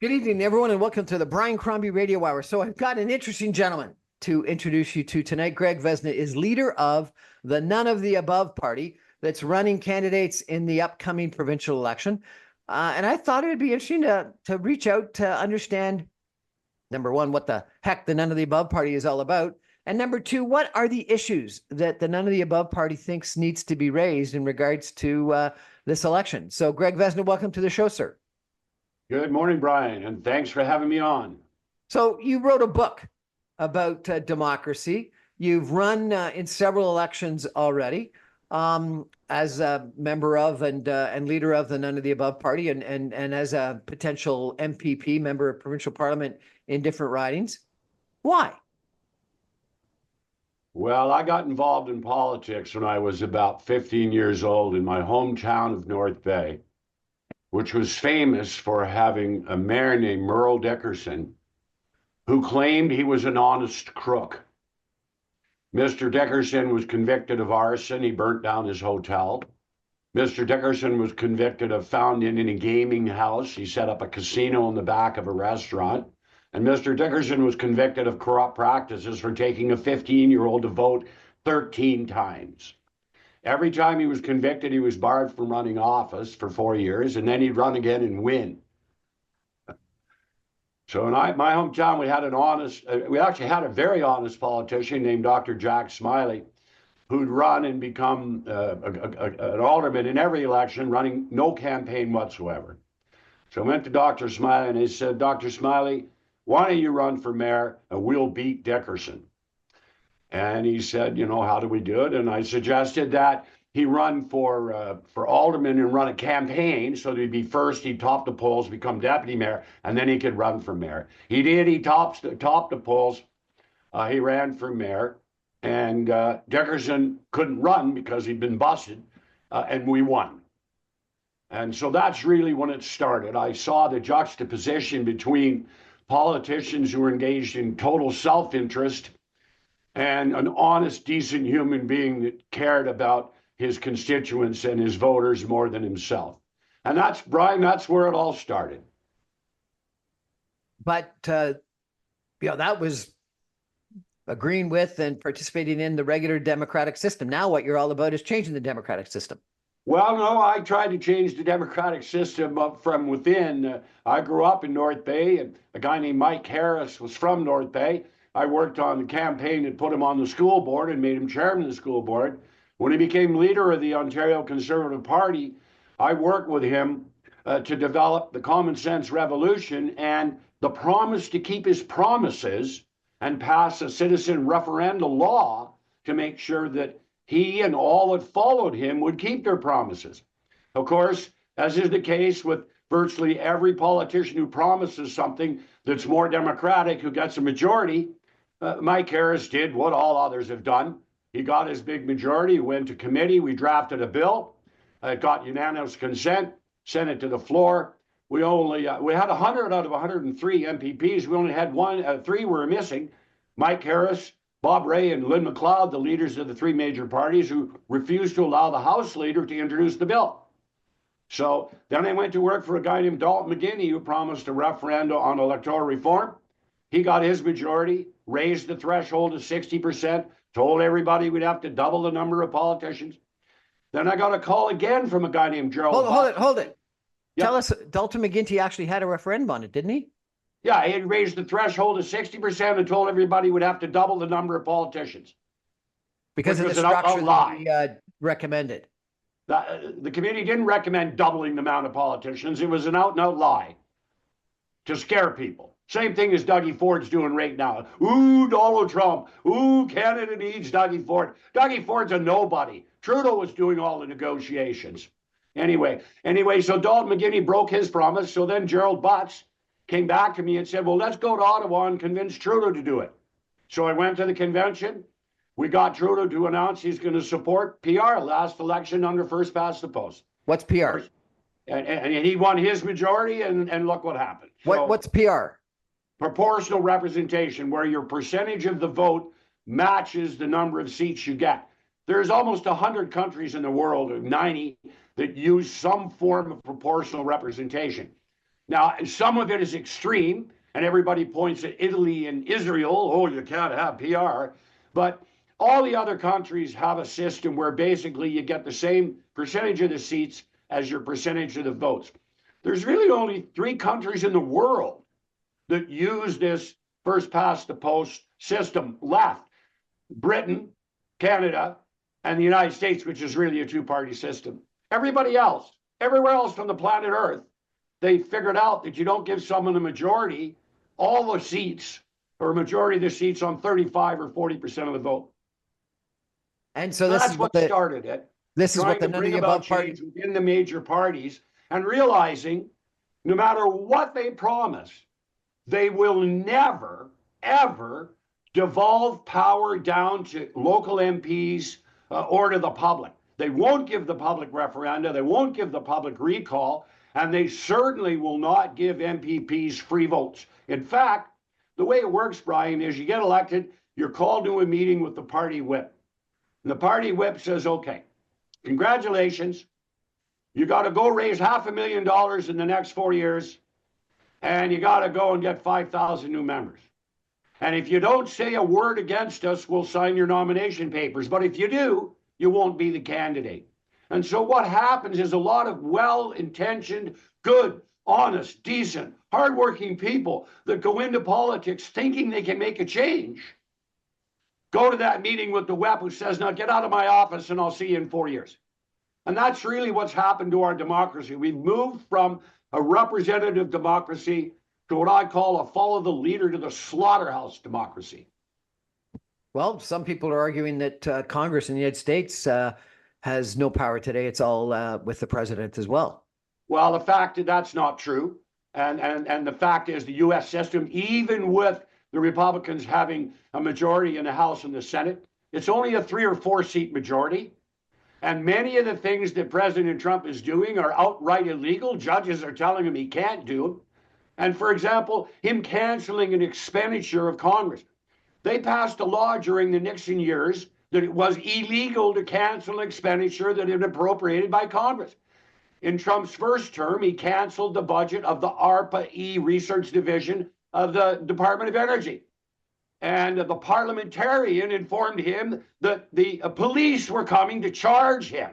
Good evening, everyone, and welcome to the Brian Crombie Radio Hour. So I've got an interesting gentleman to introduce you to tonight. Greg Vezina is leader of the None of the Above party that's running candidates in the upcoming provincial election. And I thought it would be interesting to reach out to understand, number one, what the heck the None of the Above party is all about. And number two, what are the issues that the None of the Above party thinks needs to be raised in regards to this election? So Greg Vezina, welcome to the show, sir. Good morning, Brian, and thanks for having me on. So you wrote a book about democracy. You've run in several elections already as a member of and leader of the None of the Above party and as a potential MPP, member of provincial parliament in different ridings. Why? Well, I got involved in politics when I was about 15 years old in my hometown of North Bay, which was famous for having a mayor named Merle Dickerson, who claimed he was an honest crook. Mr. Dickerson was convicted of arson. He burnt down his hotel. Mr. Dickerson was convicted of found in a gaming house. He set up a casino in the back of a restaurant. And Mr. Dickerson was convicted of corrupt practices for taking a 15-year-old to vote 13 times. Every time he was convicted, he was barred from running office for 4 years, and then he'd run again and win. So in my hometown, we actually had a very honest politician named Dr. Jack Smiley, who'd run and become an alderman in every election, running no campaign whatsoever. So I went to Dr. Smiley and he said, Dr. Smiley, why don't you run for mayor and we'll beat Dickerson? And he said, how do we do it? And I suggested that he run for alderman and run a campaign so that he'd be first, he'd top the polls, become deputy mayor, and then he could run for mayor. He did, he topped the polls. He ran for mayor, and Dickerson couldn't run because he'd been busted, and we won. And so that's really when it started. I saw the juxtaposition between politicians who were engaged in total self-interest and an honest, decent human being that cared about his constituents and his voters more than himself. And that's, Brian, that's where it all started. But, that was agreeing with and participating in the regular democratic system. Now what you're all about is changing the democratic system. Well, no, I tried to change the democratic system up from within. I grew up in North Bay, and a guy named Mike Harris was from North Bay. I worked on the campaign that put him on the school board and made him chairman of the school board. When he became leader of the Ontario Conservative Party, I worked with him to develop the Common Sense Revolution and the promise to keep his promises and pass a citizen referendum law to make sure that he and all that followed him would keep their promises. Of course, as is the case with virtually every politician who promises something that's more democratic, who gets a majority, Mike Harris did what all others have done. He got his big majority, went to committee, we drafted a bill, it got unanimous consent, sent it to the floor. We had 100 out of 103 MPPs. We only had three were missing. Mike Harris, Bob Ray, and Lynn McLeod, the leaders of the three major parties, who refused to allow the House leader to introduce the bill. So then I went to work for a guy named Dalton McGuinney, who promised a referendum on electoral reform. He got his majority, raised the threshold to 60%, told everybody we'd have to double the number of politicians. Then I got a call again from a guy named Gerald. Hold it. Yep. Tell us, Dalton McGuinney actually had a referendum on it, didn't he? Yeah, he had raised the threshold to 60% and told everybody we'd have to double the number of politicians. Because of the structure that he recommended. The committee didn't recommend doubling the amount of politicians. It was an out-and-out lie to scare people. Same thing as Dougie Ford's doing right now. Ooh, Donald Trump. Ooh, Canada needs Dougie Ford. Dougie Ford's a nobody. Trudeau was doing all the negotiations. Anyway, so Dalton McGuinney broke his promise. So then Gerald Butts came back to me and said, well, let's go to Ottawa and convince Trudeau to do it. So I went to the convention. We got Trudeau to announce he's going to support PR last election under first past the post. What's PR? And he won his majority, and look what happened. What's PR? Proportional representation, where your percentage of the vote matches the number of seats you get. There's almost 100 countries in the world, or 90, that use some form of proportional representation. Now, some of it is extreme, and everybody points at Italy and Israel. Oh, you can't have PR. But all the other countries have a system where basically you get the same percentage of the seats as your percentage of the votes. There's really only 3 countries in the world that use this first past the post system left: Britain, Canada, and the United States, which is really a 2-party system. Everybody else, everywhere else on the planet Earth, they figured out that you don't give someone a majority, all the seats, or a majority of the seats on 35 or 40% of the vote. And so that's what started it. This is what the trying to none of bring the about above party. change within the major parties, and realizing no matter what they promise, they will never, ever devolve power down to local MPs or to the public. They won't give the public referenda, they won't give the public recall, and they certainly will not give MPPs free votes. In fact, the way it works, Brian, is you get elected, you're called to a meeting with the party whip. And the party whip says, okay, congratulations, you got to go raise $500,000 in the next 4 years, and you got to go and get 5,000 new members. And if you don't say a word against us, we'll sign your nomination papers. But if you do, you won't be the candidate. And so what happens is a lot of well-intentioned, good, honest, decent, hardworking people that go into politics thinking they can make a change go to that meeting with the WEP who says, now get out of my office and I'll see you in 4 years. And that's really what's happened to our democracy. We've moved from a representative democracy to what I call a follow the leader to the slaughterhouse democracy. Well, some people are arguing that Congress in the United States has no power today. It's all with the president as well. Well, the fact that that's not true. And the fact is the U.S. system, even with the Republicans having a majority in the House and the Senate, it's only a 3 or 4 seat majority. And many of the things that President Trump is doing are outright illegal. Judges are telling him he can't do them. And for example, him canceling an expenditure of Congress. They passed a law during the Nixon years that it was illegal to cancel expenditure that had been appropriated by Congress. In Trump's first term, he canceled the budget of the ARPA-E research division of the Department of Energy. And the parliamentarian informed him that the police were coming to charge him.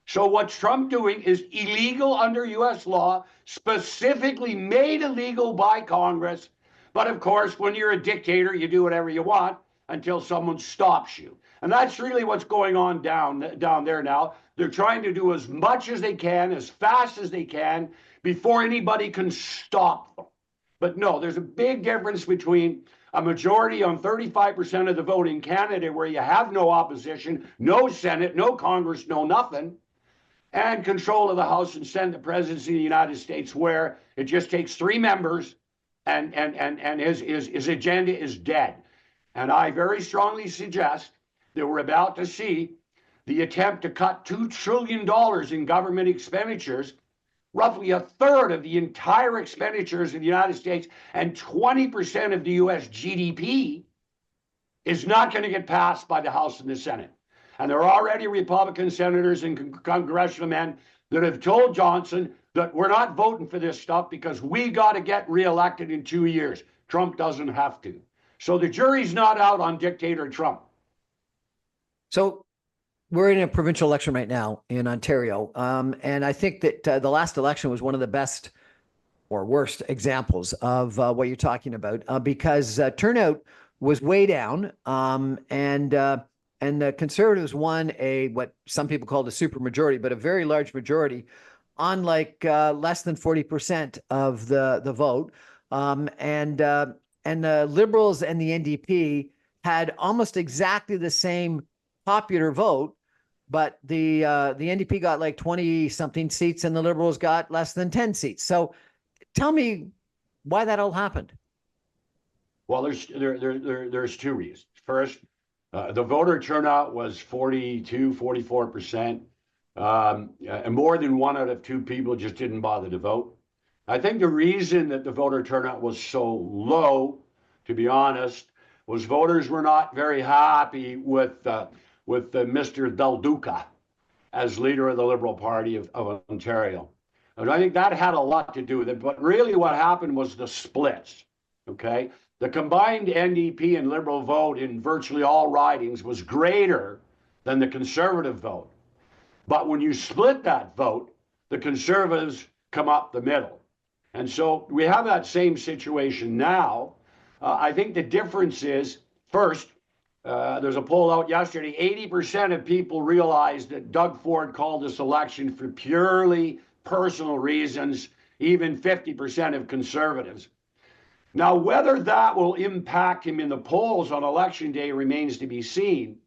So what's Trump doing is illegal under U.S. law, specifically made illegal by Congress. But of course, when you're a dictator, you do whatever you want until someone stops you. And that's really what's going on down there now. They're trying to do as much as they can, as fast as they can, before anybody can stop them. But no, there's a big difference between a majority on 35% of the vote in Canada, where you have no opposition, no Senate, no Congress, no nothing, and control of the House and Senate, the presidency of the United States, where it just takes 3 members and his agenda is dead. And I very strongly suggest that we're about to see the attempt to cut $2 trillion in government expenditures, roughly a third of the entire expenditures in the United States and 20% of the US GDP is not going to get passed by the House and the Senate. And there are already Republican senators and congressional men that have told Johnson that we're not voting for this stuff because we got to get reelected in 2 years. Trump doesn't have to. So the jury's not out on dictator Trump. So we're in a provincial election right now in Ontario. And I think that the last election was one of the best or worst examples of what you're talking about because turnout was way down. And the Conservatives won what some people called a supermajority, but a very large majority on like less than 40% of the vote. And the Liberals and the NDP had almost exactly the same popular vote, but the NDP got like 20 something seats and the Liberals got less than 10 seats. So tell me why that all happened. Well, there's 2 reasons. First, the voter turnout was 44%. And more than 1 out of 2 people just didn't bother to vote. I think the reason that the voter turnout was so low, to be honest, was voters were not very happy with Mr. Del Duca as leader of the Liberal Party of Ontario. And I think that had a lot to do with it. But really what happened was the splits, okay? The combined NDP and Liberal vote in virtually all ridings was greater than the Conservative vote. But when you split that vote, the Conservatives come up the middle. And so we have that same situation now. I think the difference is, first, there's a poll out yesterday, 80% of people realized that Doug Ford called this election for purely personal reasons, even 50% of Conservatives. Now, whether that will impact him in the polls on election day remains to be seen,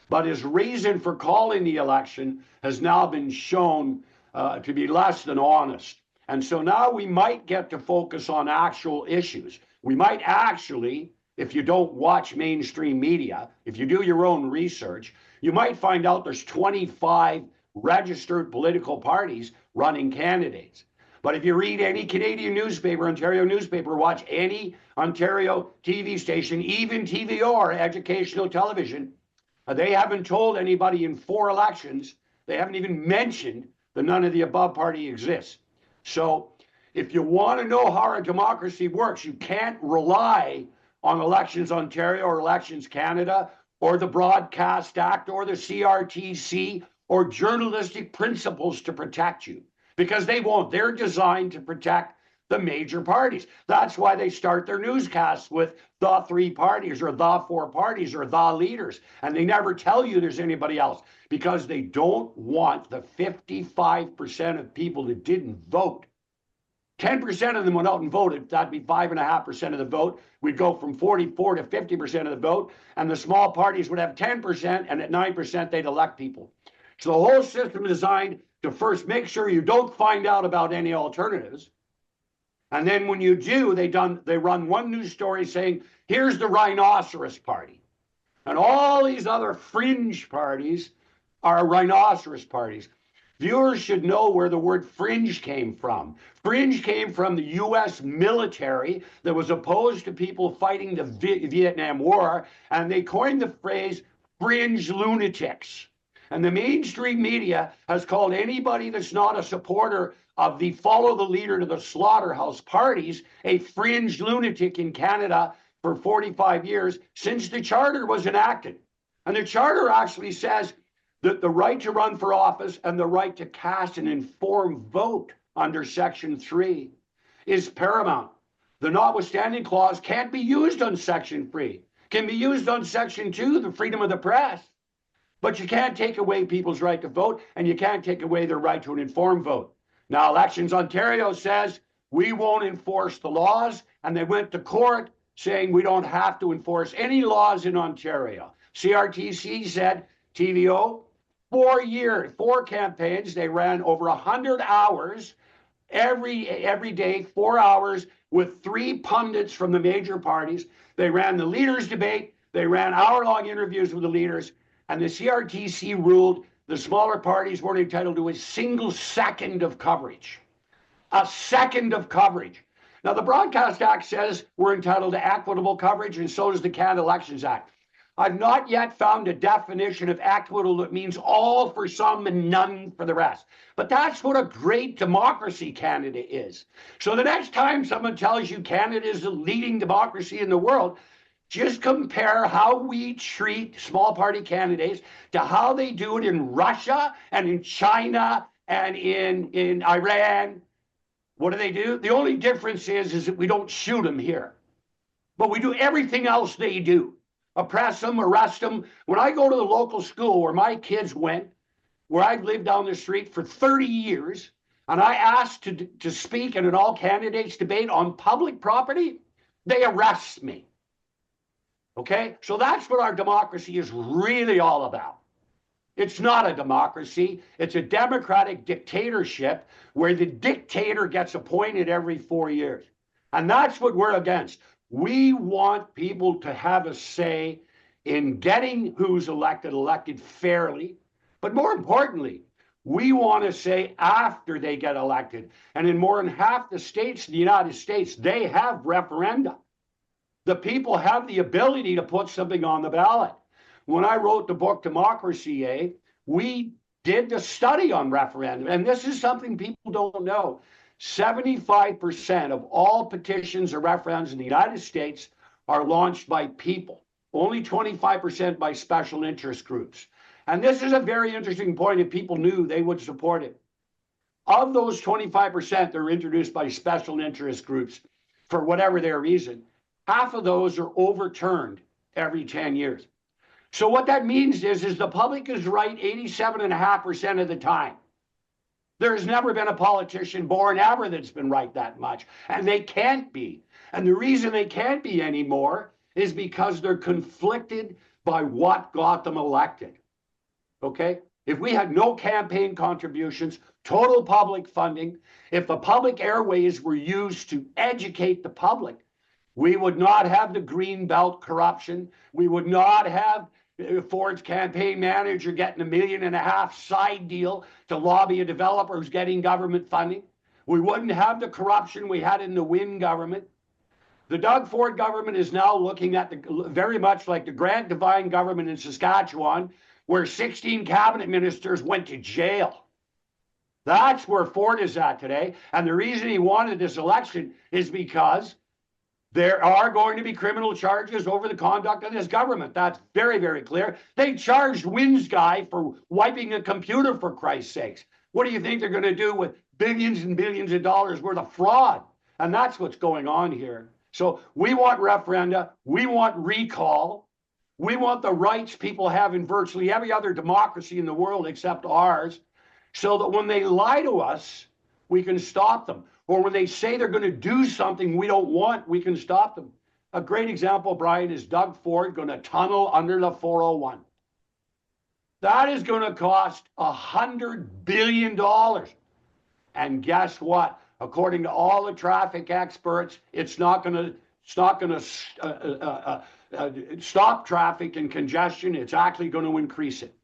but his reason for calling the election has now been shown to be less than honest. And so now we might get to focus on actual issues. We might actually, if you don't watch mainstream media, if you do your own research, you might find out there's 25 registered political parties running candidates. But if you read any Canadian newspaper, Ontario newspaper, watch any Ontario TV station, even TVO or educational television, they haven't told anybody in 4 elections, they haven't even mentioned the none of the above party exists. So if you want to know how our democracy works, you can't rely on Elections Ontario or Elections Canada or the Broadcast Act or the CRTC or journalistic principles to protect you, because they won't. They're designed to protect the major parties. That's why they start their newscasts with the 3 parties or the 4 parties or the leaders. And they never tell you there's anybody else, because they don't want the 55% of people that didn't vote. 10% of them went out and voted. That'd be 5.5% of the vote. We'd go from 44 to 50% of the vote. And the small parties would have 10%, and at 9%, they'd elect people. So the whole system is designed to first make sure you don't find out about any alternatives. And then when you do, they run one news story saying, here's the rhinoceros party. And all these other fringe parties are rhinoceros parties. Viewers should know where the word fringe came from. Fringe came from the US military that was opposed to people fighting the Vietnam War, and they coined the phrase fringe lunatics. And the mainstream media has called anybody that's not a supporter of the follow the leader to the slaughterhouse parties a fringe lunatic in Canada for 45 years since the Charter was enacted. And the Charter actually says that the right to run for office and the right to cast an informed vote under Section 3 is paramount. The notwithstanding clause can't be used on Section 3. Can be used on Section 2, the freedom of the press. But you can't take away people's right to vote, and you can't take away their right to an informed vote. Now, Elections Ontario says we won't enforce the laws, and they went to court saying we don't have to enforce any laws in Ontario. CRTC said, TVO, 4 years, 4 campaigns, they ran over 100 hours every day, 4 hours with 3 pundits from the major parties. They ran the leaders' debate, they ran hour-long interviews with the leaders, and the CRTC ruled the smaller parties weren't entitled to a single second of coverage. A second of coverage. Now, the Broadcast Act says we're entitled to equitable coverage, and so does the Canada Elections Act. I've not yet found a definition of equitable that means all for some and none for the rest. But that's what a great democracy Canada is. So the next time someone tells you Canada is the leading democracy in the world, just compare how we treat small party candidates to how they do it in Russia and in China and in Iran. What do? The only difference is that we don't shoot them here. But we do everything else they do. Oppress them, arrest them. When I go to the local school where my kids went, where I've lived down the street for 30 years, and I asked to speak in an all-candidates debate on public property, they arrest me. Okay? So that's what our democracy is really all about. It's not a democracy. It's a democratic dictatorship where the dictator gets appointed every 4 years. And that's what we're against. We want people to have a say in getting who's elected fairly. But more importantly, we want to say after they get elected. And in more than half the states in the United States, they have referenda. The people have the ability to put something on the ballot. When I wrote the book Democracy, we did the study on referendum, and this is something people don't know. 75% of all petitions or referendums in the United States are launched by people, only 25% by special interest groups. And this is a very interesting point. If people knew, they would support it. Of those 25% that are introduced by special interest groups, for whatever their reason, half of those are overturned every 10 years. So what that means is the public is right 87.5% of the time. There's never been a politician born ever that's been right that much, and they can't be. And the reason they can't be anymore is because they're conflicted by what got them elected. Okay? If we had no campaign contributions, total public funding, if the public airways were used to educate the public, we would not have the green belt corruption. We would not have Ford's campaign manager getting $1.5 million side deal to lobby a developer who's getting government funding. We wouldn't have the corruption we had in the Wynne government. The Doug Ford government is now looking at very much like the Grant Devine government in Saskatchewan, where 16 cabinet ministers went to jail. That's where Ford is at today. And the reason he wanted this election is because there are going to be criminal charges over the conduct of this government. That's very, very clear. They charged Wynne's guy for wiping a computer, for Christ's sakes. What do you think they're going to do with billions and billions of dollars worth of fraud? And that's what's going on here. So we want referenda. We want recall. We want the rights people have in virtually every other democracy in the world except ours, so that when they lie to us, we can stop them. Or when they say they're going to do something we don't want, we can stop them. A great example, Brian, is Doug Ford going to tunnel under the 401. That is going to cost $100 billion. And guess what? According to all the traffic experts, it's not going to stop traffic and congestion. It's actually going to increase it.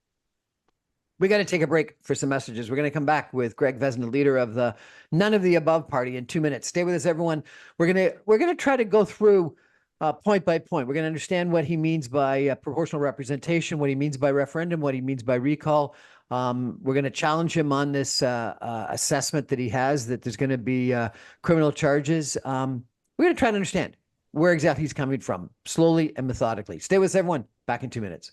We got to take a break for some messages. We're going to come back with Greg Vezina, leader of the None of the Above party, in 2 minutes. Stay with us, everyone. We're going to try to go through point by point. We're going to understand what he means by proportional representation, what he means by referendum, what he means by recall. We're going to challenge him on this assessment that he has, that there's going to be criminal charges. We're going to try to understand where exactly he's coming from, slowly and methodically. Stay with us, everyone. Back in 2 minutes.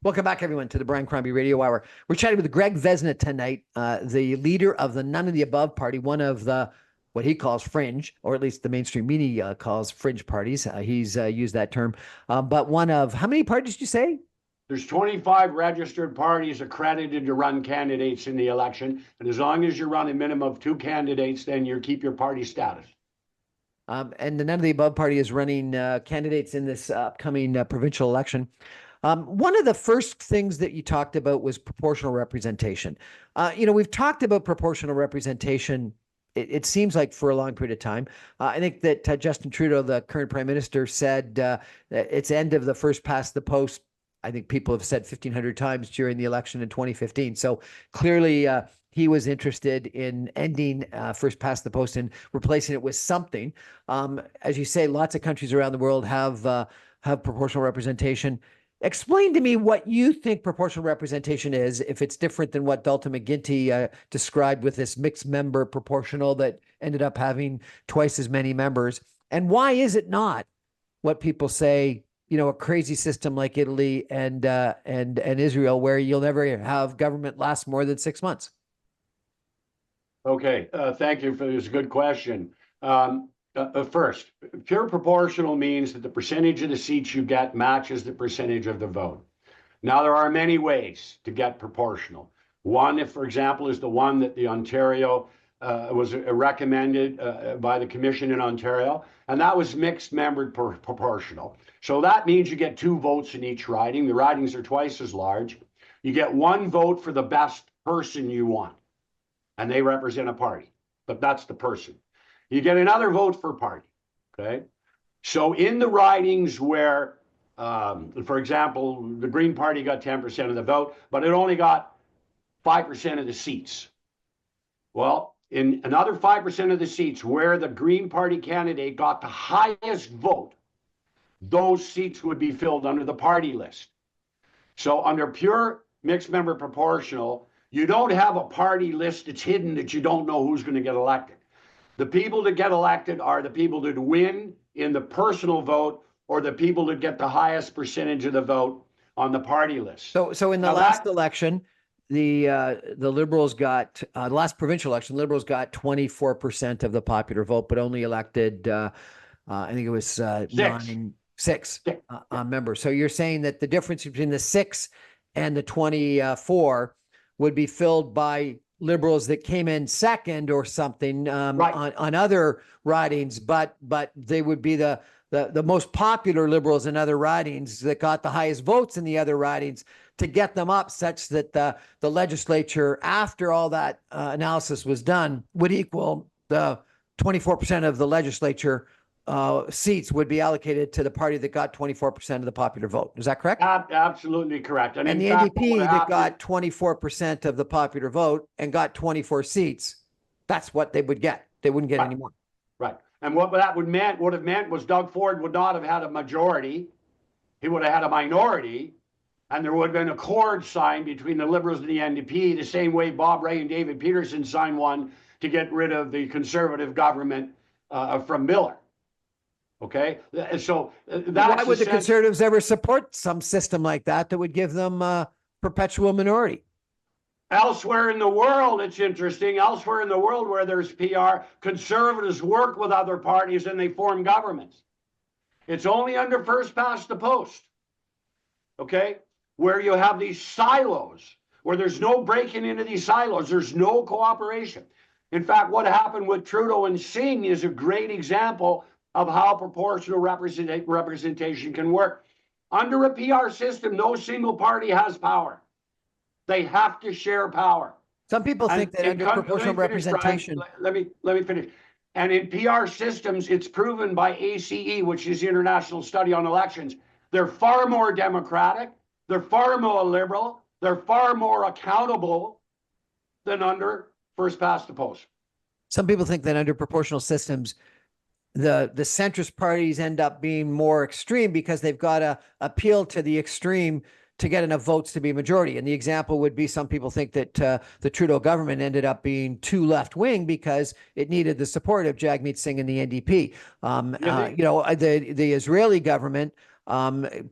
Welcome back, everyone, to the Brian Crombie Radio Hour. We're chatting with Greg Vezina tonight, the leader of the None of the Above party, one of the what he calls fringe, or at least the mainstream media calls fringe parties. He's used that term. But one of, how many parties did you say? There's 25 registered parties accredited to run candidates in the election. And as long as you run a minimum of 2 candidates, then you keep your party status. And the None of the Above party is running candidates in this upcoming provincial election. One of the first things that you talked about was proportional representation. We've talked about proportional representation, it seems like, for a long period of time. I think that Justin Trudeau, the current prime minister, said it's end of the first past the post. I think people have said 1,500 times during the election in 2015. So clearly he was interested in ending first past the post and replacing it with something. As you say, lots of countries around the world have proportional representation. Explain to me what you think proportional representation is, if it's different than what Dalton McGuinty described with this mixed member proportional that ended up having twice as many members. And why is it not what people say, a crazy system like Italy and Israel, where you'll never have government last more than 6 months? Okay, thank you for this good question. First, pure proportional means that the percentage of the seats you get matches the percentage of the vote. Now, there are many ways to get proportional. One, if, for example, is the one that the Ontario was recommended by the Commission in Ontario, and that was mixed membered proportional. So that means you get 2 votes in each riding. The ridings are twice as large. You get 1 vote for the best person you want, and they represent a party, but that's the person. You get another vote for party, okay? So in the ridings where, for example, the Green Party got 10% of the vote, but it only got 5% of the seats. Well, in another 5% of the seats where the Green Party candidate got the highest vote, those seats would be filled under the party list. So under pure mixed member proportional, you don't have a party list that's hidden that you don't know who's going to get elected. The people that get elected are the people that win in the personal vote or the people that get the highest percentage of the vote on the party list. So in the last election, the Liberals got the last provincial election, Liberals got 24% of the popular vote, but only elected I think it was six members. So you're saying that the difference between the 6 and the 24 would be filled by Liberals that came in second or something on other ridings, but they would be the most popular Liberals in other ridings that got the highest votes in the other ridings to get them up such that the legislature, after all that analysis was done, would equal the 24% of the legislature seats would be allocated to the party that got 24% of the popular vote. Is that correct? Absolutely correct. And the NDP that got 24% of the popular vote and got 24 seats, that's what they would get. They wouldn't get any more. Right. And what that would have meant was Doug Ford would not have had a majority. He would have had a minority. And there would have been a accord signed between the Liberals and the NDP, the same way Bob Rae and David Peterson signed one to get rid of the Conservative government from Miller. Okay, so that's why would the Conservatives ever support some system like that would give them a perpetual minority? Elsewhere in the world, it's interesting. Elsewhere in the world where there's PR, Conservatives work with other parties and they form governments. It's only under first past the post, okay, where you have these silos, where there's no breaking into these silos. There's no cooperation. In fact, what happened with Trudeau and Singh is a great example of how proportional representation can work. Under a PR system, no single party has power. They have to share power. Some people think that under proportional representation. Let me finish. And in PR systems, it's proven by ACE, which is the International Study on Elections, they're far more democratic, they're far more liberal, they're far more accountable than under first past the post. Some people think that under proportional systems, the centrist parties end up being more extreme because they've got to appeal to the extreme to get enough votes to be majority. And the example would be some people think that the Trudeau government ended up being too left-wing because it needed the support of Jagmeet Singh and the NDP. The Israeli government,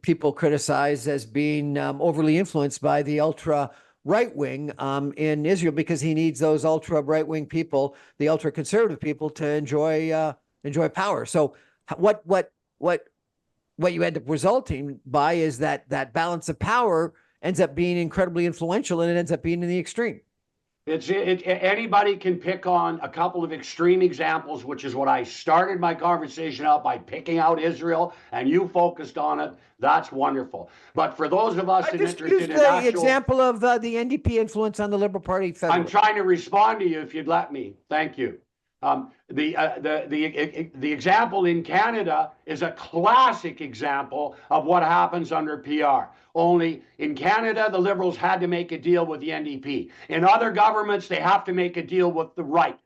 people criticize as being overly influenced by the ultra right-wing in Israel because he needs those ultra right-wing people, the ultra conservative people, to enjoy power. So what you end up resulting by is that balance of power ends up being incredibly influential, and it ends up being in the extreme. Anybody can pick on a couple of extreme examples, which is what I started my conversation out by picking out Israel, and you focused on it. That's wonderful. But for those of us that are interested in the example of the NDP influence on the Liberal Party federally. I'm trying to respond to you if you'd let me. Thank you. The example in Canada is a classic example of what happens under PR. Only in Canada, the Liberals had to make a deal with the NDP. In other governments, they have to make a deal with the right.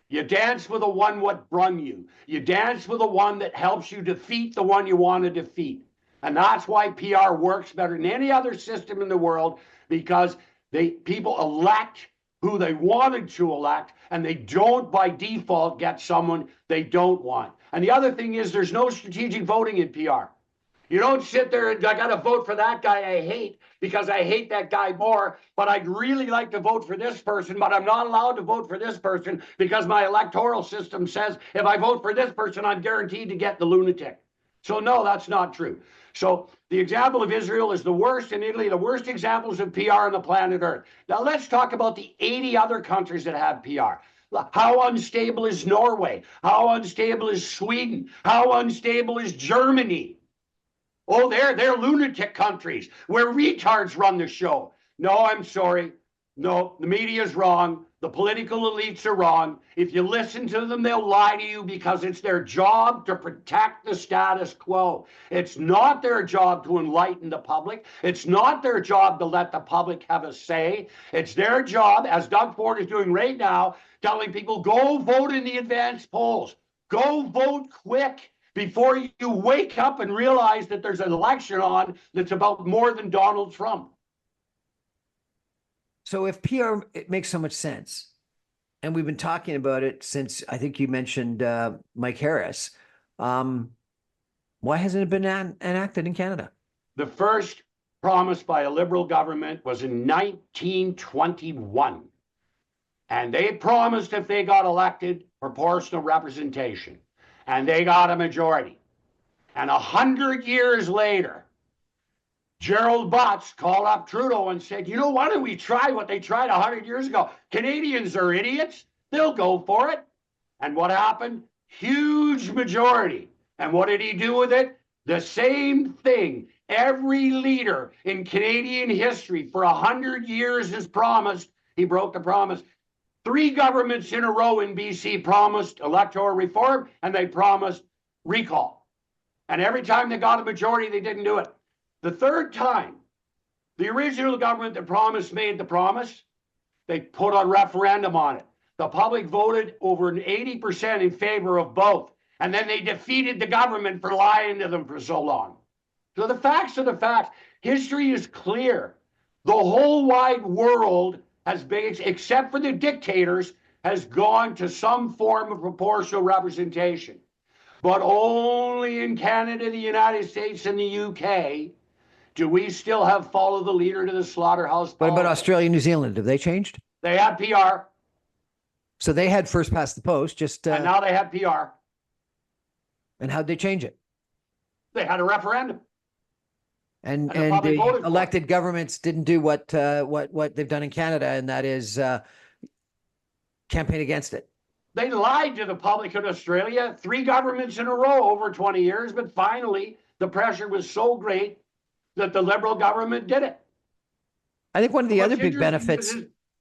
You dance with the one what brung you. You dance with the one that helps you defeat the one you want to defeat. And that's why PR works better than any other system in the world, because people elect who they wanted to elect, and they don't by default get someone they don't want. And the other thing is there's no strategic voting in PR. You don't sit there and I got to vote for that guy I hate because I hate that guy more, but I'd really like to vote for this person, but I'm not allowed to vote for this person because my electoral system says if I vote for this person, I'm guaranteed to get the lunatic. So no, that's not true. So the example of Israel is the worst, and Italy, the worst examples of PR on the planet Earth. Now let's talk about the 80 other countries that have PR. How unstable is Norway? How unstable is Sweden? How unstable is Germany? Oh, they're lunatic countries where retards run the show. No, I'm sorry. No, the media is wrong. The political elites are wrong. If you listen to them, they'll lie to you because it's their job to protect the status quo. It's not their job to enlighten the public. It's not their job to let the public have a say. It's their job, as Doug Ford is doing right now, telling people, go vote in the advanced polls. Go vote quick. before you wake up and realize that there's an election on that's about more than Donald Trump. So if PR, it makes so much sense, and we've been talking about it since I think you mentioned Mike Harris, why hasn't it been enacted in Canada? The first promise by a Liberal government was in 1921. And they promised if they got elected, proportional representation. And they got a majority. And 100 years later, Gerald Butts called up Trudeau and said, you know, why don't we try what they tried 100 years ago? Canadians are idiots. They'll go for it. And what happened? Huge majority. And what did he do with it? The same thing every leader in Canadian history for 100 years has promised. He broke the promise. 3 governments in a row in BC promised electoral reform, and they promised recall. And every time they got a majority, they didn't do it. The third time, the original government that promised made the promise, they put a referendum on it. The public voted over 80% in favor of both. And then they defeated the government for lying to them for so long. So the facts are the facts. History is clear. The whole wide world has been, except for the dictators, has gone to some form of proportional representation. But only in Canada, the United States, and the UK do we still have follow the leader to the slaughterhouse. What about Australia and New Zealand? Have they changed? They had PR. So they had first past the post, just and now they have PR. And how'd they change it? They had a referendum. And the elected governments didn't do what they've done in Canada, and that is campaign against it. They lied to the public in Australia, 3 governments in a row over 20 years, but finally the pressure was so great that the Liberal government did it. I think one of the other big benefits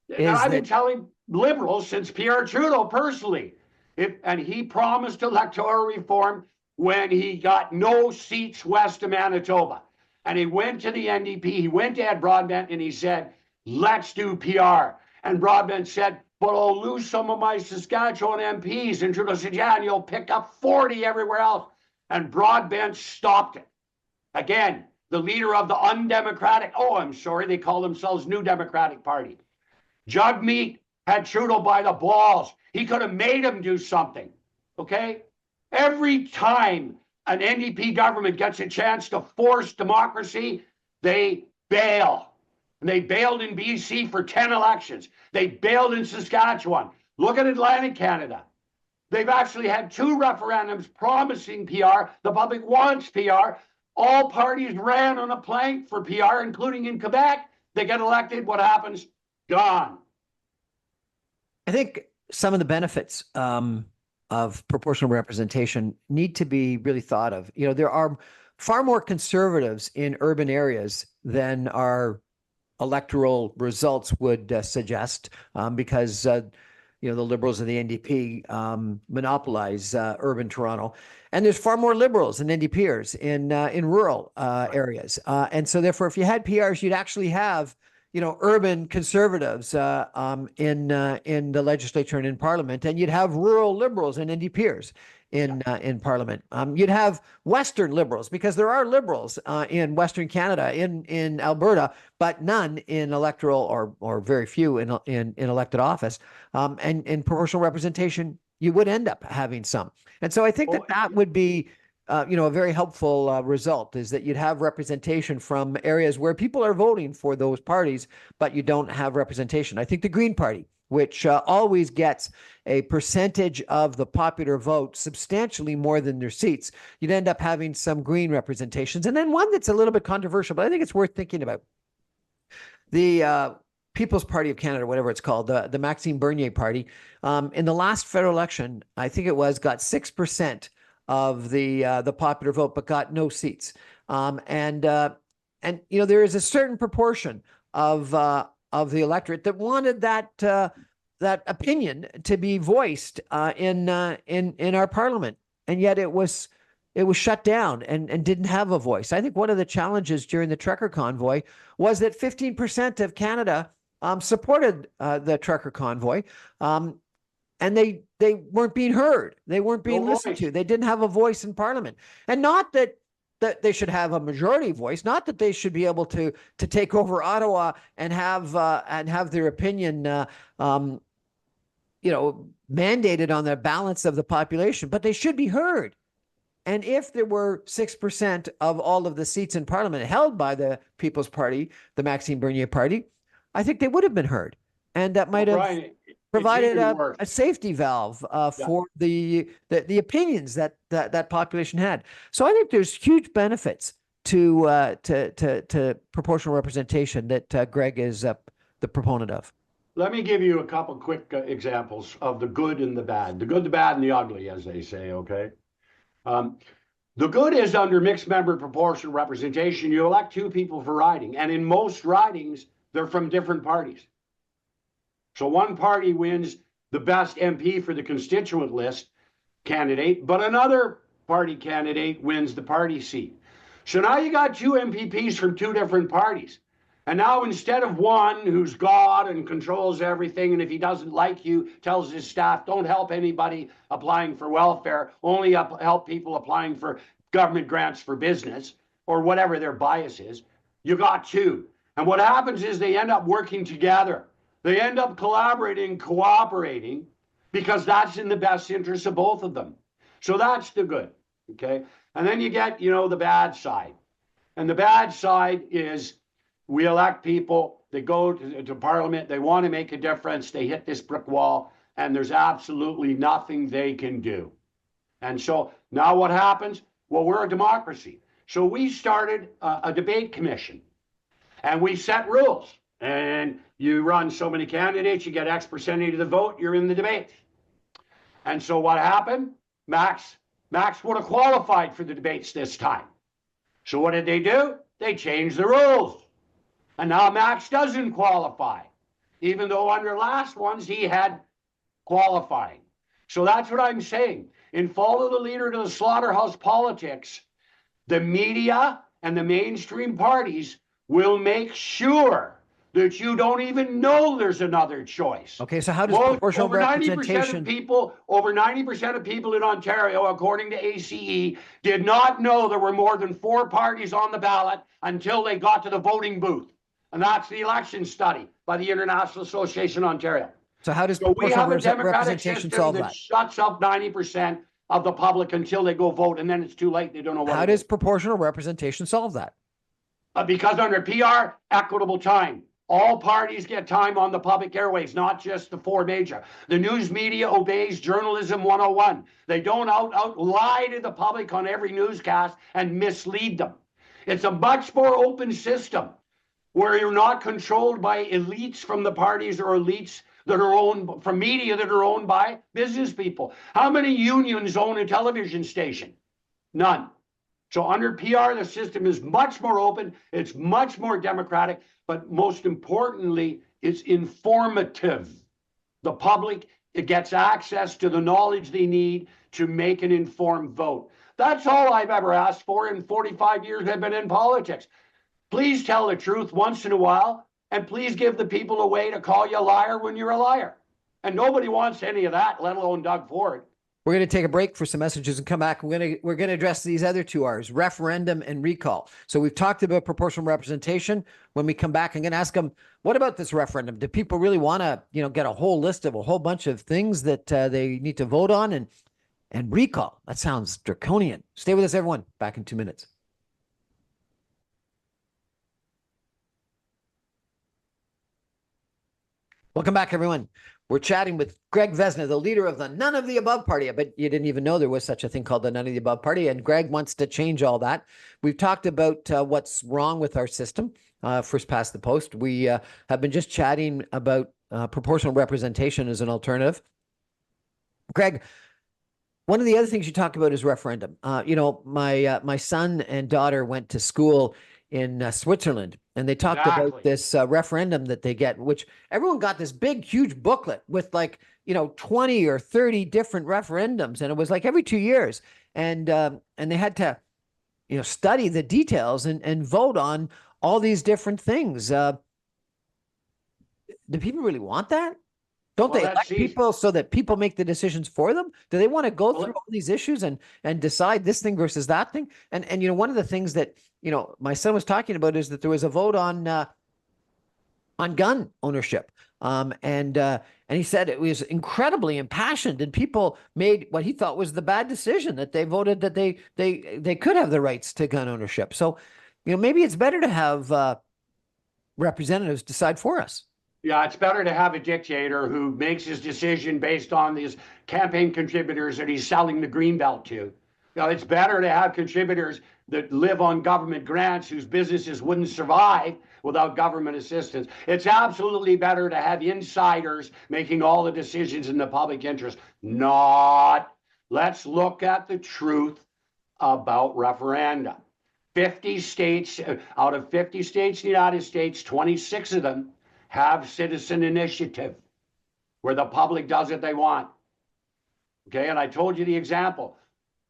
is I've been telling Liberals since Pierre Trudeau personally, and he promised electoral reform when he got no seats west of Manitoba. And he went to the NDP, he went to Ed Broadbent, and he said, let's do PR. And Broadbent said, but I'll lose some of my Saskatchewan MPs. And Trudeau said, yeah, and you'll pick up 40 everywhere else. And Broadbent stopped it. Again, the leader of the undemocratic, they call themselves New Democratic Party. Jugmeat had Trudeau by the balls. He could have made him do something, okay? Every time an NDP government gets a chance to force democracy, they bail. And they bailed in BC for 10 elections. They bailed in Saskatchewan. Look at Atlantic Canada. They've actually had 2 referendums promising PR. The public wants PR. All parties ran on a plank for PR, including in Quebec. They get elected. What happens? Gone. I think some of the benefits of proportional representation need to be really thought of. You know, there are far more conservatives in urban areas than our electoral results would suggest, because the Liberals and the NDP monopolize urban Toronto, and there's far more Liberals and NDPers in rural areas, and so therefore, if you had PRs, you'd actually have urban conservatives in the legislature and in Parliament, and you'd have rural Liberals and NDPers in Parliament. You'd have Western Liberals, because there are Liberals in Western Canada, in Alberta, but none in electoral or very few in elected office. And in proportional representation, you would end up having some. And so I think that would be a very helpful result, is that you'd have representation from areas where people are voting for those parties, but you don't have representation. I think the Green Party, which always gets a percentage of the popular vote substantially more than their seats, you'd end up having some Green representations. And then one that's a little bit controversial, but I think it's worth thinking about. The People's Party of Canada, whatever it's called, the Maxime Bernier Party, in the last federal election, I think it was, got 6% of the popular vote, but got no seats. And there is a certain proportion of the electorate that wanted that opinion to be voiced in our parliament, and yet it was shut down and didn't have a voice. I think one of the challenges during the trucker convoy was that 15% of Canada supported the trucker convoy. and they weren't being heard. They weren't being No listened voice. to. They didn't have a voice in Parliament. And not that they should have a majority voice, not that they should be able to take over Ottawa and have their opinion mandated on the balance of the population, but they should be heard. And if there were 6% of all of the seats in Parliament held by the People's Party, the Maxime Bernier Party, I think they would have been heard. And that might have Brian, provided even worse. a safety valve for the opinions that population had. So I think there's huge benefits to proportional representation that Greg is the proponent of. Let me give you a couple quick examples of the good and the bad. The good, the bad, and the ugly, as they say, okay? The good is under mixed member proportional representation, you elect 2 people for riding. And in most ridings, they're from different parties. So one party wins the best MP for the constituent list candidate, but another party candidate wins the party seat. So now you got 2 MPPs from 2 different parties. And now instead of one who's God and controls everything, and if he doesn't like you, tells his staff, don't help anybody applying for welfare, only help people applying for government grants for business, or whatever their bias is, you got 2. And what happens is they end up working together. They end up collaborating, cooperating, because that's in the best interest of both of them. So that's the good, okay? And then you get, the bad side. And the bad side is we elect people, they go to Parliament, they want to make a difference, they hit this brick wall, and there's absolutely nothing they can do. And so now what happens? Well, we're a democracy. So we started a debate commission, and we set rules. And you run so many candidates, you get X percentage of the vote, you're in the debate. And so what happened? Max would have qualified for the debates this time. So what did they do? They changed the rules. And now Max doesn't qualify, even though under last ones he had qualifying. So that's what I'm saying. In follow the leader to the slaughterhouse politics, the media and the mainstream parties will make sure that you don't even know there's another choice. Okay, so how does proportional representation... Over 90% of people in Ontario, according to ACE, did not know there were more than 4 parties on the ballot until they got to the voting booth. And that's the election study by the International Association of Ontario. So how does proportional representation solve that? Shuts up 90% of the public until they go vote, and then it's too late. They don't know what. How does proportional representation solve that? Because under PR, equitable time. All parties get time on the public airways, not just the 4 major. The news media obeys journalism 101. They don't lie to the public on every newscast and mislead them. It's a much more open system where you're not controlled by elites from the parties or elites that are owned from media that are owned by business people. How many unions own a television station? None. So under PR, the system is much more open. It's much more democratic. But most importantly, it's informative. The public, it gets access to the knowledge they need to make an informed vote. That's all I've ever asked for in 45 years I've been in politics. Please tell the truth once in a while, and please give the people a way to call you a liar when you're a liar. And nobody wants any of that, let alone Doug Ford. We're going to take a break for some messages and come back. We're going to address these other 2 R's, referendum and recall. So we've talked about proportional representation. When we come back, I'm going to ask them, what about this referendum? Do people really want to, get a whole list of a whole bunch of things that they need to vote on and recall? That sounds draconian. Stay with us, everyone. Back in 2 minutes. Welcome back, everyone. We're chatting with Greg Vezina, the leader of the None of the Above Party. I bet you didn't even know there was such a thing called the None of the Above Party, and Greg wants to change all that. We've talked about what's wrong with our system, first past the post. We have been just chatting about proportional representation as an alternative. Greg, one of the other things you talk about is referendum. My son and daughter went to school in Switzerland, and they talked about this referendum that they get, which everyone got this big, huge booklet with 20 or 30 different referendums. And it was like every 2 years. And they had to, study the details and vote on all these different things. Do people really want that? Don't Well, they let's elect see. people so that people make the decisions for them? Do they want to go Well, through all these issues and decide this thing versus that thing? And one of the things that my son was talking about is that there was a vote on gun ownership, and he said it was incredibly impassioned, and people made what he thought was the bad decision that they voted that they could have the rights to gun ownership. So, maybe it's better to have representatives decide for us. Yeah, it's better to have a dictator who makes his decision based on these campaign contributors that he's selling the greenbelt to. It's better to have contributors that live on government grants whose businesses wouldn't survive without government assistance. It's absolutely better to have insiders making all the decisions in the public interest. Not. Let's look at the truth about referenda. 50 states, out of 50 states in the United States, 26 of them have citizen initiative where the public does what they want. Okay, and I told you the example.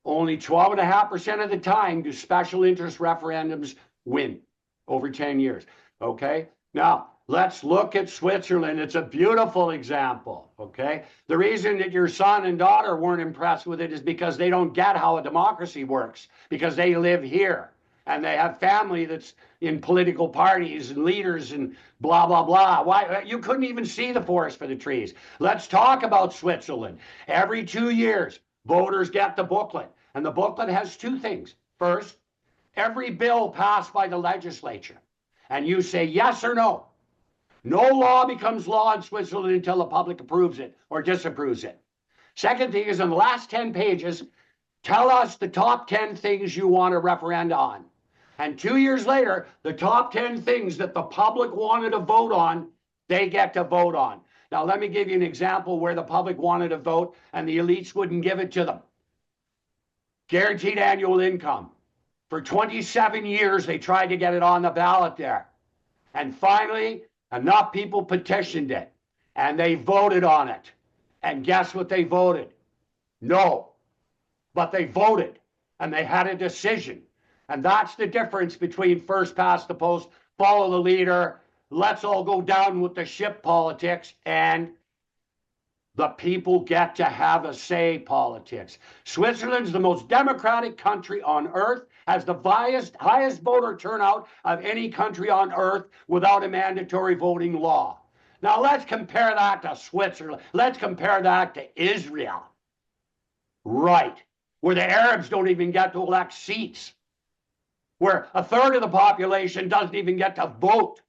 Only 12.5% of the time do special interest referendums win over 10 years. Okay, now let's look at Switzerland. It's a beautiful example. Okay, the reason that your son and daughter weren't impressed with it is because they don't get how a democracy works, because they live here and they have family that's in political parties and leaders and blah, blah, blah. Why? You couldn't even see the forest for the trees. Let's talk about Switzerland. Every 2 years, voters get the booklet, and the booklet has two things. First, every bill passed by the legislature, and you say yes or no. No law becomes law in Switzerland until the public approves it or disapproves it. Second thing is, in the last 10 pages, tell us the top 10 things you want a referenda on. And 2 years later, the top 10 things that the public wanted to vote on, they get to vote on. Now, let me give you an example where the public wanted to vote and the elites wouldn't give it to them. Guaranteed annual income. For 27 years, they tried to get it on the ballot there. And finally, enough people petitioned it, and they voted on it. And guess what they voted? No. But they voted, and they had a decision. And that's the difference between first past the post, follow the leader, let's all go down with the ship politics, and the people get to have a say politics. Switzerland's the most democratic country on earth, has the highest voter turnout of any country on earth without a mandatory voting law. Now let's compare that to Switzerland. Let's compare that to Israel. Right. Where the Arabs don't even get to elect seats, where a third of the population doesn't even get to vote.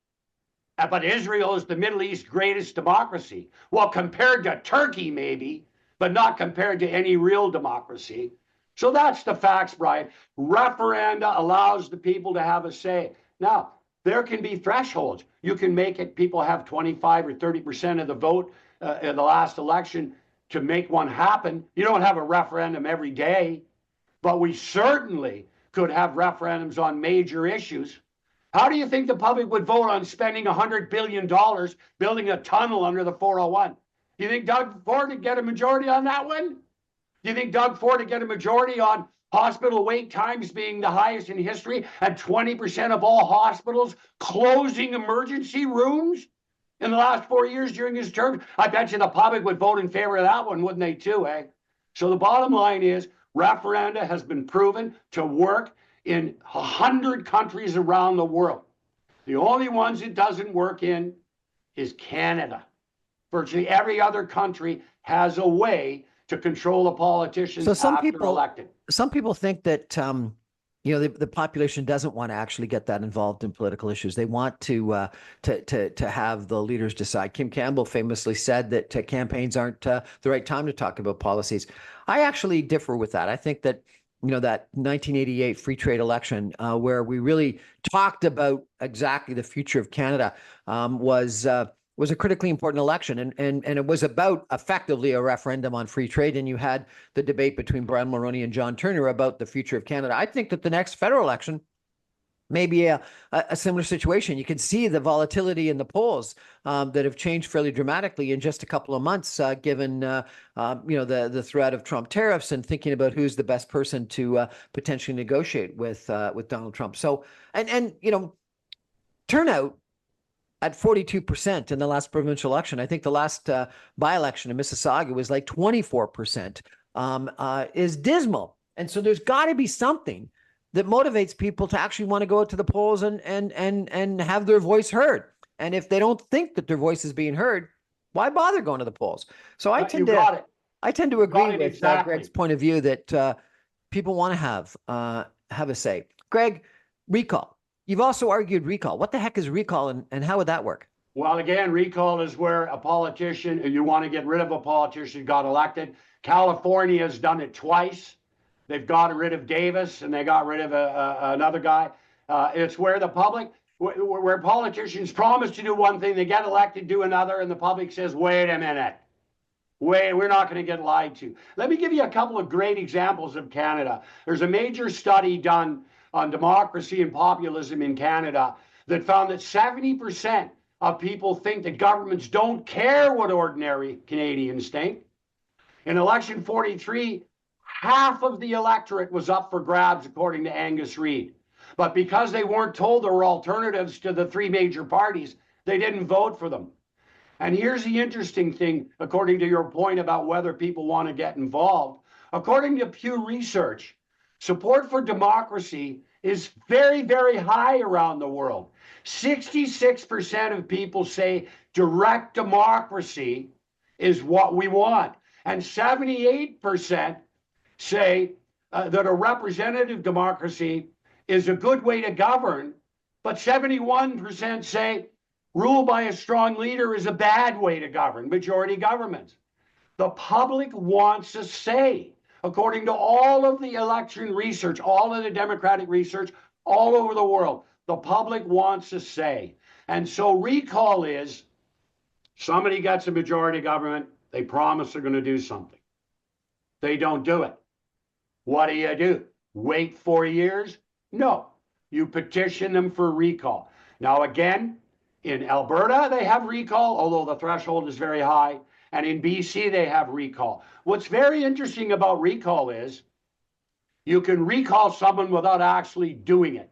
But Israel is the Middle East's greatest democracy. Well, compared to Turkey, maybe, but not compared to any real democracy. So that's the facts, Brian. Referenda allows the people to have a say. Now, there can be thresholds. You can make it people have 25 or 30% of the vote in the last election to make one happen. You don't have a referendum every day, but we certainly could have referendums on major issues. How do you think the public would vote on spending $100 billion building a tunnel under the 401? Do you think Doug Ford would get a majority on that one? Do you think Doug Ford would get a majority on hospital wait times being the highest in history and 20% of all hospitals closing emergency rooms in the last 4 years during his term? I bet you the public would vote in favor of that one, wouldn't they too, eh? So the bottom line is referenda has been proven to work in 100 countries around the world. The only ones it doesn't work in is Canada. Virtually every other country has a way to control the politicians after elected. Some people think that the population doesn't want to actually get that involved in political issues. They want to have the leaders decide. Kim Campbell famously said that campaigns aren't the right time to talk about policies. I actually differ with that. I think that that 1988 free trade election, where we really talked about exactly the future of Canada, was a critically important election, and it was about effectively a referendum on free trade. And you had the debate between Brian Mulroney and John Turner about the future of Canada. I think that the next federal election may be a similar situation. You can see the volatility in the polls that have changed fairly dramatically in just a couple of months, given the threat of Trump tariffs and thinking about who's the best person to potentially negotiate with Donald Trump. So and turnout at 42% in the last provincial election. I think the last by-election in Mississauga was like 24%, is dismal. And so there's got to be something that motivates people to actually want to go out to the polls and have their voice heard. And if they don't think that their voice is being heard, why bother going to the polls? So I tend to agree with Greg's point of view that people want to have a say. Greg, recall. You've also argued recall. What the heck is recall, and how would that work? Well, again, recall is where a politician, you want to get rid of a politician who got elected. California has done it twice. They've got rid of Davis and they got rid of another guy. It's where the public, where politicians promise to do one thing, they get elected, do another, and the public says, wait a minute. Wait, we're not going to get lied to. Let me give you a couple of great examples of Canada. There's a major study done on democracy and populism in Canada that found that 70% of people think that governments don't care what ordinary Canadians think. In election 43, half of the electorate was up for grabs, according to Angus Reid. But because they weren't told there were alternatives to the three major parties, they didn't vote for them. And here's the interesting thing, according to your point about whether people want to get involved. According to Pew Research, support for democracy is very, very high around the world. 66% of people say direct democracy is what we want. And 78% say that a representative democracy is a good way to govern, but 71% say rule by a strong leader is a bad way to govern, majority governments. The public wants a say. According to all of the election research, all of the democratic research all over the world, the public wants a say. And so recall is somebody gets a majority government, they promise they're going to do something. They don't do it. What do? Wait 4 years? No. You petition them for recall. Now, again, in Alberta, they have recall, although the threshold is very high. And in BC, they have recall. What's very interesting about recall is you can recall someone without actually doing it.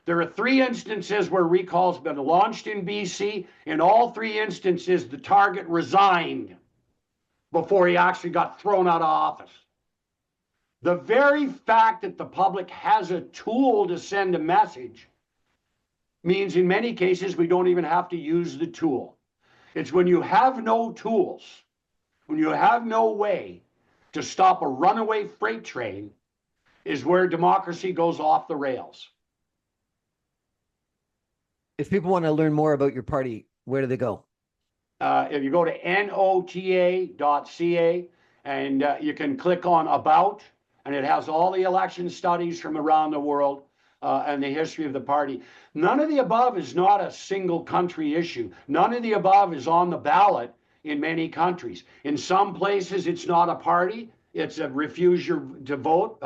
There are 3 instances where recall's been launched in BC. In all 3 instances, the target resigned before he actually got thrown out of office. The very fact that the public has a tool to send a message means in many cases we don't even have to use the tool. It's when you have no tools, when you have no way to stop a runaway freight train, is where democracy goes off the rails. If people want to learn more about your party, where do they go? If you go to nota.ca and you can click on About, and it has all the election studies from around the world and the history of the party. None of the above is not a single country issue. None of the above is on the ballot in many countries. In some places, it's not a party. It's a refuse to vote,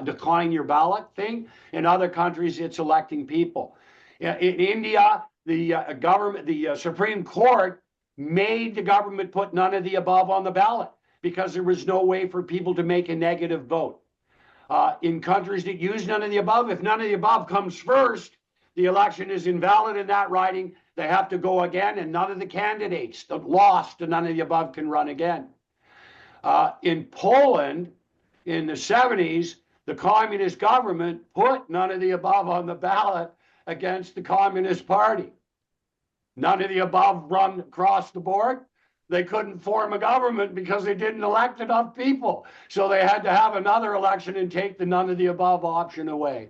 decline your ballot thing. In other countries, it's electing people. In India, the Supreme Court made the government put none of the above on the ballot because there was no way for people to make a negative vote. In countries that use none of the above, if none of the above comes first, the election is invalid in that riding. They have to go again, and none of the candidates that lost to none of the above can run again. In Poland, in the 70s, the communist government put none of the above on the ballot against the Communist Party. None of the above run across the board. They couldn't form a government because they didn't elect enough people. So they had to have another election and take the none of the above option away.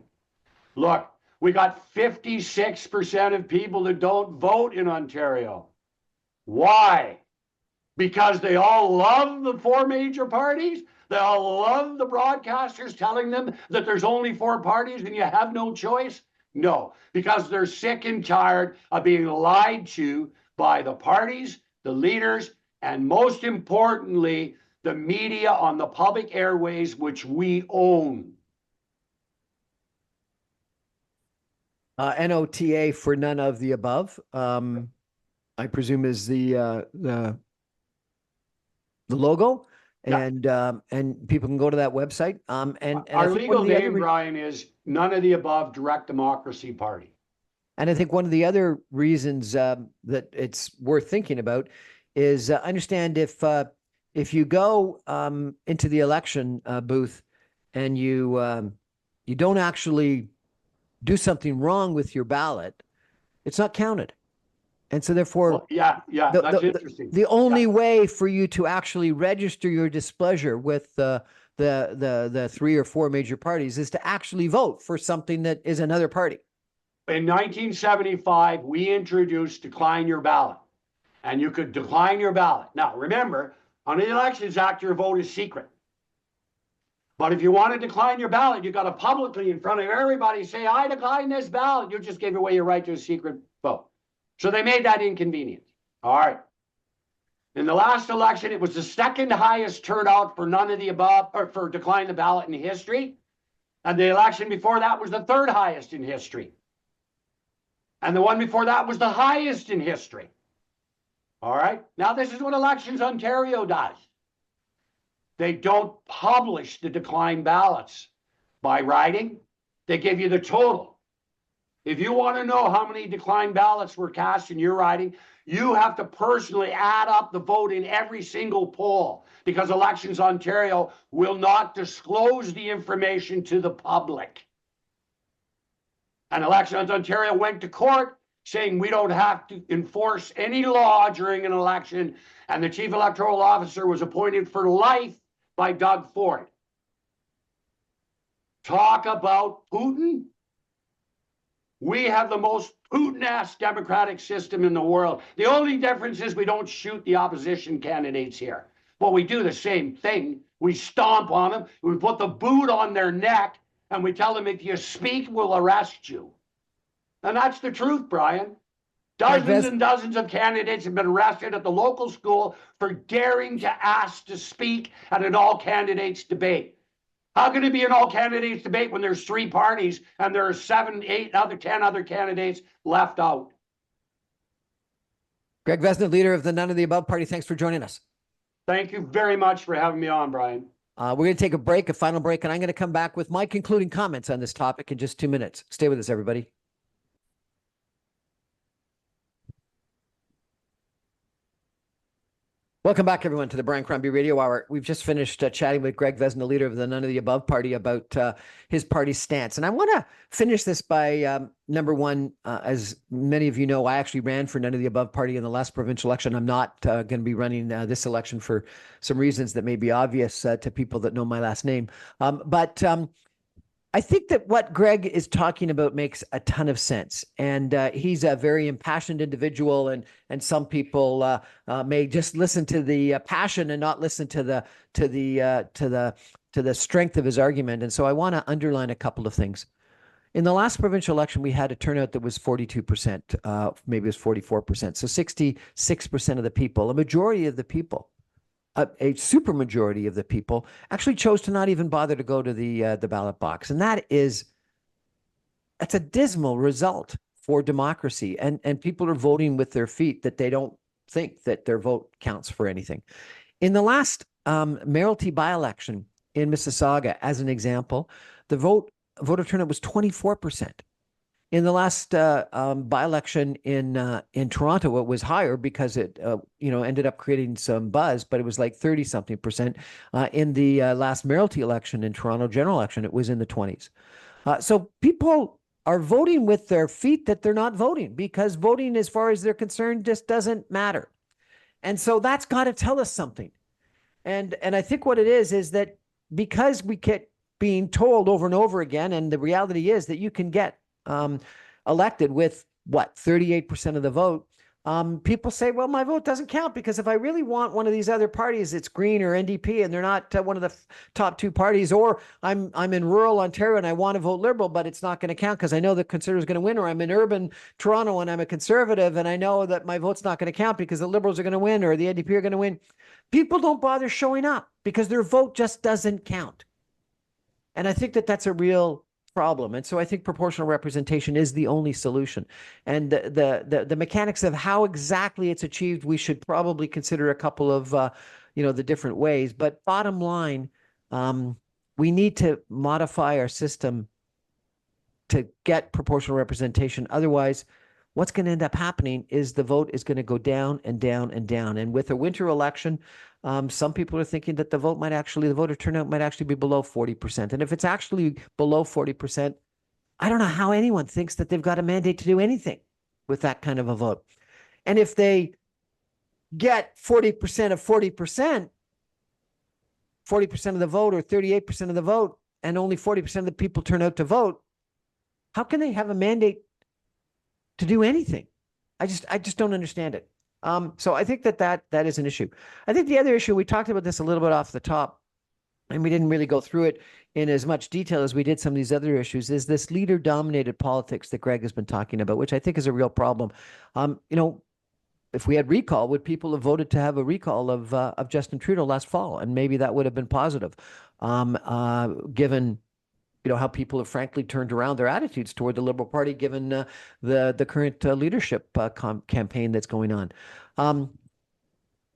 Look, we got 56% of people that don't vote in Ontario. Why? Because they all love the 4 major parties? They all love the broadcasters telling them that there's only 4 parties and you have no choice? No, because they're sick and tired of being lied to by the parties, the leaders, and most importantly, the media on the public airways, which we own. NOTA for none of the above, I presume is the logo, yeah. And people can go to that website. And our legal name, Brian, is None of the Above Direct Democracy Party. And I think one of the other reasons that it's worth thinking about is understand if you go into the election booth and you don't actually do something wrong with your ballot, it's not counted. And so therefore, Well, yeah, that's interesting. The only way for you to actually register your displeasure with the 3 or 4 major parties is to actually vote for something that is another party. In 1975, we introduced decline your ballot, and you could decline your ballot. Now, remember, under the Elections Act, your vote is secret. But if you want to decline your ballot, you got to publicly, in front of everybody, say, I decline this ballot. You just gave away your right to a secret vote. So they made that inconvenient. All right. In the last election, it was the second highest turnout for none of the above, or for decline the ballot in history. And the election before that was the third highest in history. And the one before that was the highest in history. All right. Now, this is what Elections Ontario does. They don't publish the decline ballots by writing. They give you the total. If you want to know how many decline ballots were cast in your riding, you have to personally add up the vote in every single poll, because Elections Ontario will not disclose the information to the public. And Elections Ontario went to court saying we don't have to enforce any law during an election, and the chief electoral officer was appointed for life by Doug Ford. Talk about Putin. We have the most Putin-esque democratic system in the world. The only difference is we don't shoot the opposition candidates here. But we do the same thing. We stomp on them, we put the boot on their neck, and we tell them, if you speak, we'll arrest you. And that's the truth, Brian. Dozens and dozens of candidates have been arrested at the local school for daring to ask to speak at an all-candidates debate. How can it be an all-candidates debate when there's 3 parties and there are 7, 8, 10 other candidates left out? Greg Vezina, leader of the None of the Above Party, thanks for joining us. Thank you very much for having me on, Brian. We're going to take a break, a final break, and I'm going to come back with my concluding comments on this topic in just 2 minutes. Stay with us, everybody. Welcome back, everyone, to the Brian Crombie Radio Hour. We've just finished chatting with Greg Vezina, leader of the None of the Above Party, about his party's stance. And I want to finish this by, number one, as many of you know, I actually ran for None of the Above Party in the last provincial election. I'm not going to be running this election for some reasons that may be obvious to people that know my last name. But I think that what Greg is talking about makes a ton of sense, and he's a very impassioned individual, and some people may just listen to the passion and not listen to the strength of his argument. And so I want to underline a couple of things. In the last provincial election, we had a turnout that was 42%, maybe it was 44%, so 66% of the people, a majority of the people. A super majority of the people actually chose to not even bother to go to the ballot box, and that's a dismal result for democracy. And people are voting with their feet, that they don't think that their vote counts for anything. In the last mayoralty by-election in Mississauga, as an example, the voter turnout was 24%. In the last by-election in Toronto, it was higher because it ended up creating some buzz, but it was like 30-something%. In the last mayoralty election in Toronto, general election, it was in the 20s. So people are voting with their feet that they're not voting, because voting, as far as they're concerned, just doesn't matter. And so that's got to tell us something. And I think what it is that because we keep being told over and over again, and the reality is that you can get elected with 38% of the vote. People say, well, my vote doesn't count, because if I really want one of these other parties, it's Green or NDP, and they're not one of the top 2 parties, or I'm in rural Ontario and I want to vote Liberal, but it's not going to count because I know the Conservative is going to win, or I'm in urban Toronto and I'm a Conservative and I know that my vote's not going to count because the Liberals are going to win or the NDP are going to win. People don't bother showing up because their vote just doesn't count. And I think that that's a real problem. And so I think proportional representation is the only solution. And the mechanics of how exactly it's achieved, we should probably consider a couple of the different ways. But bottom line, we need to modify our system to get proportional representation. Otherwise, what's going to end up happening is the vote is going to go down and down and down. And with a winter election, some people are thinking that the voter turnout might actually be below 40%. And if it's actually below 40%, I don't know how anyone thinks that they've got a mandate to do anything with that kind of a vote. And if they get 40% of 40%, 40% of the vote or 38% of the vote, and only 40% of the people turn out to vote, how can they have a mandate to do anything? I just don't understand it. So I think that is an issue. I think the other issue, we talked about this a little bit off the top, and we didn't really go through it in as much detail as we did some of these other issues, is this leader-dominated politics that Greg has been talking about, which I think is a real problem. If we had recall, would people have voted to have a recall of Justin Trudeau last fall? And maybe that would have been positive, given how people have frankly turned around their attitudes toward the Liberal Party, given the current leadership campaign that's going on.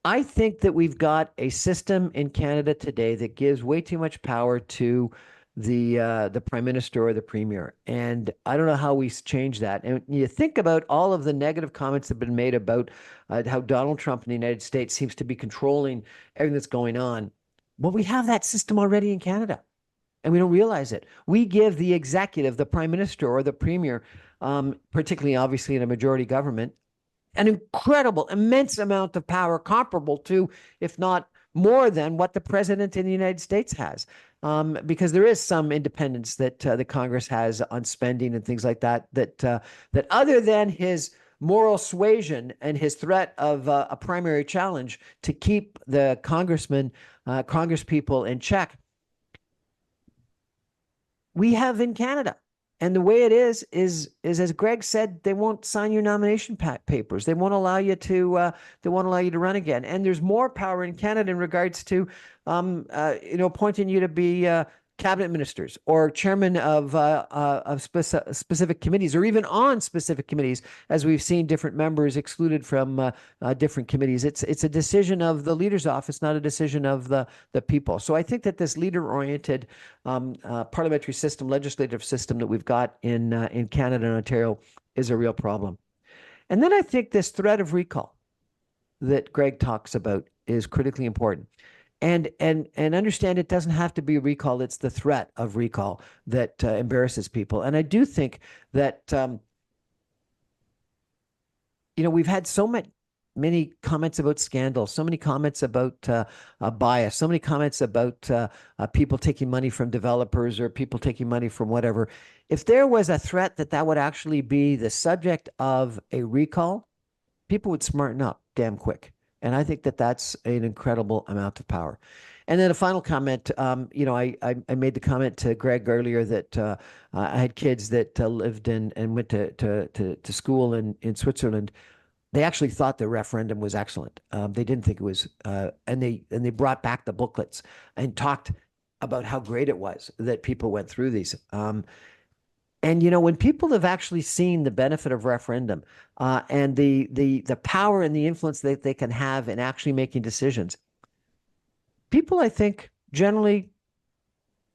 I think that we've got a system in Canada today that gives way too much power to the prime minister or the premier, and I don't know how we change that. And you think about all of the negative comments that have been made about how Donald Trump in the United States seems to be controlling everything that's going on. Well, we have that system already in Canada, and we don't realize it. We give the executive, the prime minister or the premier, particularly obviously in a majority government, an incredible, immense amount of power, comparable to, if not more than, what the president in the United States has. Because there is some independence that the Congress has on spending and things like that, that other than his moral suasion and his threat of a primary challenge to keep the congresspeople in check, we have in Canada. And the way it is as Greg said, they won't sign your nomination papers. They won't allow you to run again. And there's more power in Canada in regards to appointing you to be cabinet ministers or chairman of specific committees, or even on specific committees, as we've seen different members excluded from different committees. It's a decision of the leader's office, not a decision of the people. So I think that this leader-oriented parliamentary system, legislative system that we've got in Canada and Ontario is a real problem. And then I think this threat of recall that Greg talks about is critically important. And understand it doesn't have to be a recall. It's the threat of recall that embarrasses people. And I do think that, we've had so many comments about scandal, so many comments about bias, so many comments about people taking money from developers or people taking money from whatever. If there was a threat that would actually be the subject of a recall, people would smarten up damn quick. And I think that that's an incredible amount of power. And then a final comment, I made the comment to Greg earlier that I had kids that lived and went to school in Switzerland. They actually thought the referendum was excellent. They didn't think it was, and they brought back the booklets and talked about how great it was that people went through these. And when people have actually seen the benefit of referendum and the power and the influence that they can have in actually making decisions, people, I think, generally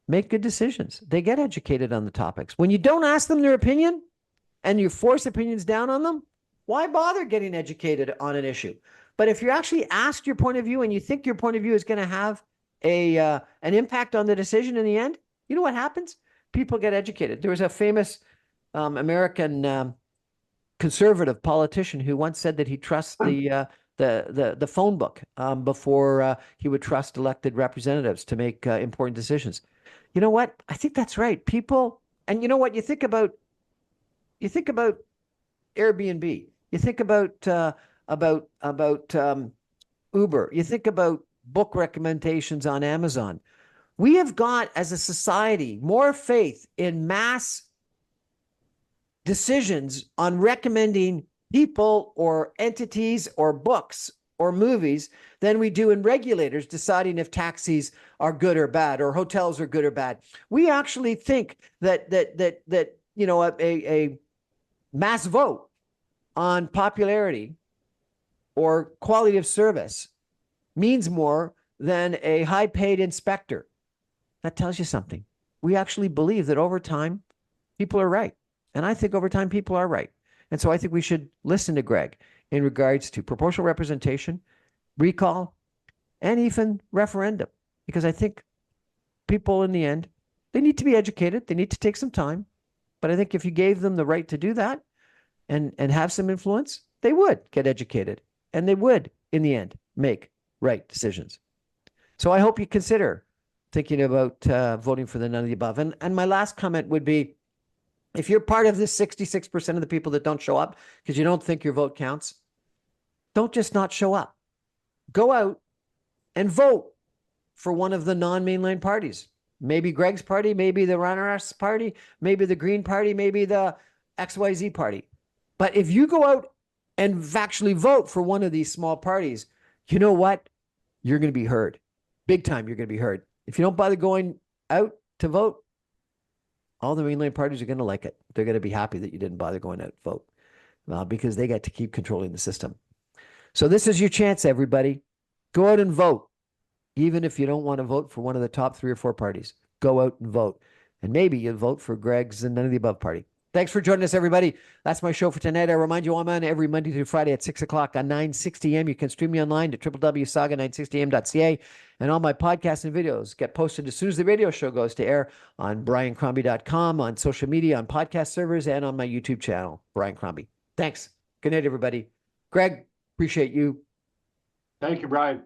make good decisions. They get educated on the topics. When you don't ask them their opinion and you force opinions down on them, why bother getting educated on an issue? But if you're actually asked your point of view and you think your point of view is going to have an impact on the decision in the end, you know what happens? People get educated. There was a famous American conservative politician who once said that he trusts the phone book before he would trust elected representatives to make important decisions. You know what? I think that's right. People, and you know what? You think about Airbnb. You think about Uber. You think about book recommendations on Amazon. We have got, as a society, more faith in mass decisions on recommending people or entities or books or movies than we do in regulators deciding if taxis are good or bad or hotels are good or bad. We actually think that a mass vote on popularity or quality of service means more than a high-paid inspector. That tells you something. We actually believe that over time, people are right. And I think over time, people are right. And so I think we should listen to Greg in regards to proportional representation, recall, and even referendum, because I think people in the end, they need to be educated. They need to take some time. But I think if you gave them the right to do that and have some influence, they would get educated and they would, in the end, make right decisions. So I hope you consider thinking about voting for the none of the above. And my last comment would be, if you're part of this 66% of the people that don't show up because you don't think your vote counts, don't just not show up. Go out and vote for one of the non-mainline parties. Maybe Greg's party, maybe the Runners party, maybe the Green party, maybe the XYZ party. But if you go out and actually vote for one of these small parties, you know what? You're going to be heard. Big time, you're going to be heard. If you don't bother going out to vote, all the mainline parties are going to like it. They're going to be happy that you didn't bother going out to vote because they get to keep controlling the system. So this is your chance, everybody. Go out and vote. Even if you don't want to vote for one of the top 3 or 4 parties, go out and vote. And maybe you vote for Greg's and none of the above party. Thanks for joining us, everybody. That's my show for tonight. I remind you, I'm on every Monday through Friday at 6 o'clock on 960 AM. You can stream me online at www.saga960am.ca. And all my podcasts and videos get posted as soon as the radio show goes to air on briancrombie.com, on social media, on podcast servers, and on my YouTube channel, Brian Crombie. Thanks. Good night, everybody. Greg, appreciate you. Thank you, Brian.